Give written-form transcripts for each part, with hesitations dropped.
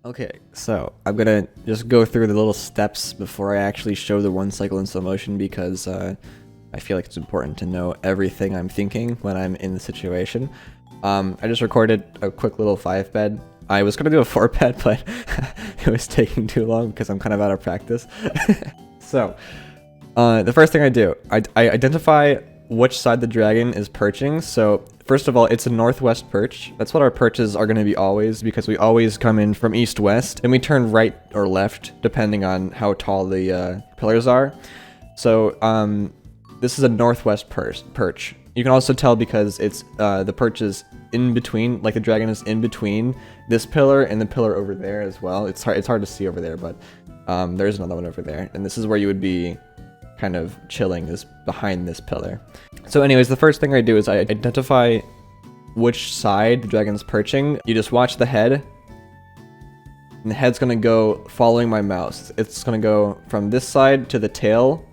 Okay, so I'm gonna just go through the little steps before I actually show the one cycle in slow motion because I feel like it's important to know everything I'm thinking when I'm in the situation. I just recorded a quick little 5-bed. I was gonna do a 4-bed, but it was taking too long because I'm kind of out of practice. So, the first thing I do, I identify which side the dragon is perching. So first of all, it's a northwest perch. That's what our perches are going to be always, because we always come in from east-west and we turn right or left depending on how tall the pillars are. So this is a northwest perch. You can also tell because it's the perch is in between, like the dragon is in between this pillar and the pillar over there as well. It's hard to see over there, but there's another one over there, and this is where you would be kind of chilling, is behind this pillar. So anyways, the first thing I do is I identify which side the dragon's perching. You just watch the head, and the head's gonna go following my mouse. It's gonna go from this side to the tail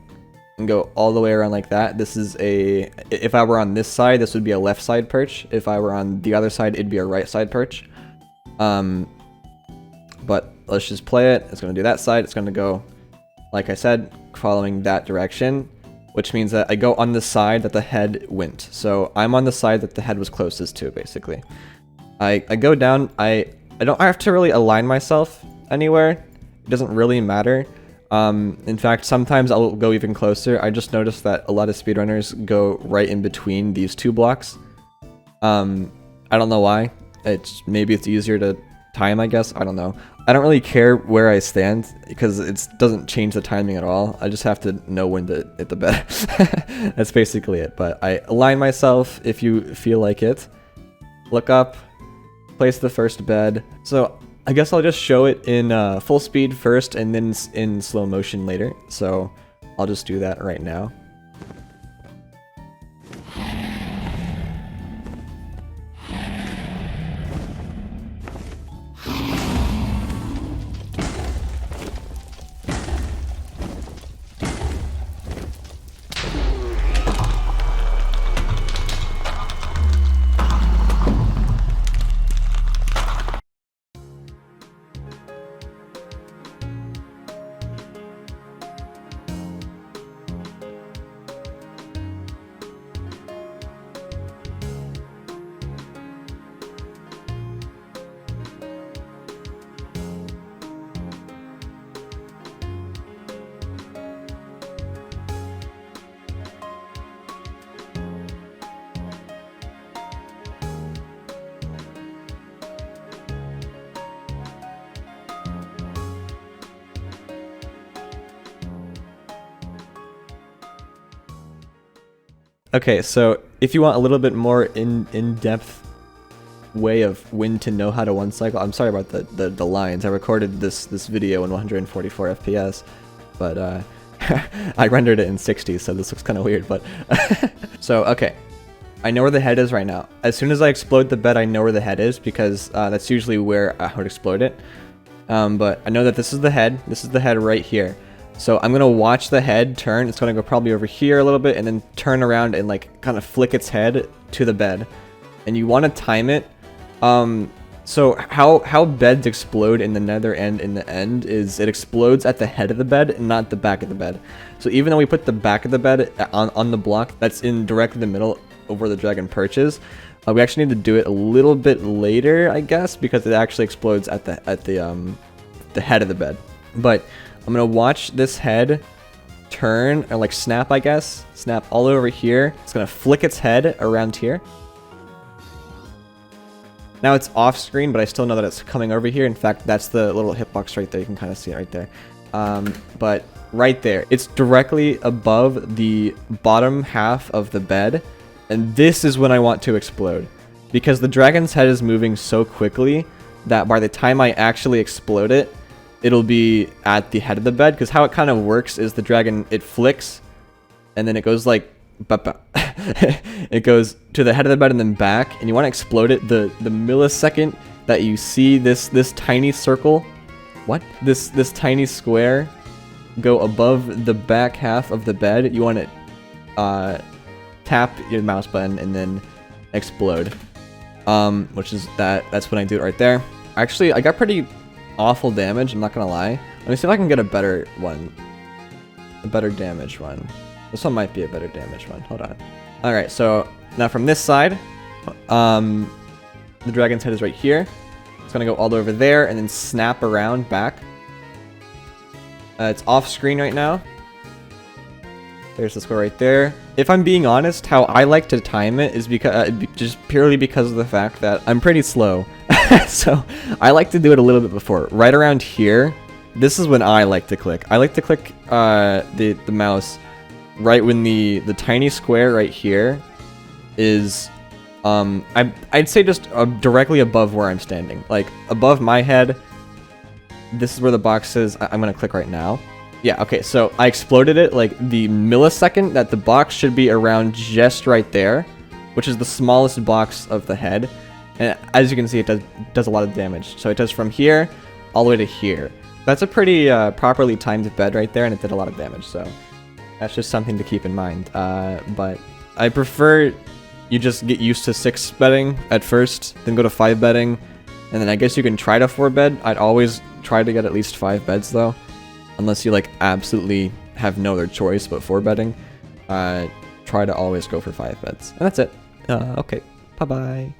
and go all the way around like that. This is if I were on this side, this would be a left side perch. If I were on the other side, it'd be a right side perch. But let's just play it. It's gonna do that side. It's gonna go, like I said, following that direction, which means that I go on the side that the head went. So I'm on the side that the head was closest to, basically. I go down. I don't have to really align myself anywhere. It doesn't really matter. In fact, sometimes I'll go even closer. I just noticed that a lot of speedrunners go right in between these two blocks. I don't know why. Maybe it's easier to time, I guess. I don't know. I don't really care where I stand because it doesn't change the timing at all. I just have to know when to hit the bed. That's basically it. But I align myself if you feel like it. Look up, place the first bed. So I guess I'll just show it in full speed first and then in slow motion later. So I'll just do that right now. Okay, so if you want a little bit more in-depth way of when to know how to one cycle, I'm sorry about the lines. I recorded this video in 144 FPS, but I rendered it in 60, so this looks kind of weird. But so okay, I know where the head is right now. As soon as I explode the bed, I know where the head is because that's usually where I would explode it. But I know that this is the head. This is the head right here. So I'm gonna watch the head turn. It's gonna go probably over here a little bit and then turn around and like kind of flick its head to the bed. And you want to time it. So how beds explode in the nether and in the end is it explodes at the head of the bed and not the back of the bed. So even though we put the back of the bed on the block that's in directly the middle of where the dragon perches, we actually need to do it a little bit later, I guess, because it actually explodes at the head of the bed. But I'm gonna watch this head turn, or like snap, I guess. Snap all over here. It's gonna flick its head around here. Now it's off screen, but I still know that it's coming over here. In fact, that's the little hitbox right there. You can kind of see it right there. But right there, it's directly above the bottom half of the bed. And this is when I want to explode. Because the dragon's head is moving so quickly that by the time I actually explode it, it'll be at the head of the bed, because how it kind of works is the dragon, it flicks, and then it goes like, it goes to the head of the bed and then back, and you want to explode it the millisecond that you see this tiny circle, this tiny square go above the back half of the bed. You want to tap your mouse button and then explode, which is that's when I do it right there. Actually, I got pretty awful damage, I'm not gonna lie. Let me see if I can get a better one. A better damage one. This one might be a better damage one. Hold on. Alright, so now from this side, the dragon's head is right here. It's gonna go all over there and then snap around back. It's off screen right now. There's the score right there. If I'm being honest, how I like to time it is because just purely because of the fact that I'm pretty slow. So I like to do it a little bit before. Right around here, this is when I like to click. I like to click the mouse right when the tiny square right here is I'd say just directly above where I'm standing, like above my head. This is where the box is. I'm gonna click right now. Yeah, okay, so I exploded it like the millisecond that the box should be around just right there, which is the smallest box of the head. And as you can see, it does a lot of damage. So it does from here all the way to here. That's a pretty properly timed bed right there, and it did a lot of damage. So that's just something to keep in mind. But I prefer you just get used to 6 bedding at first, then go to 5 bedding, and then I guess you can try to 4 bed. I'd always try to get at least 5 beds though. Unless you like absolutely have no other choice but 4 bedding, try to always go for 5 beds. And that's it. Okay, bye-bye.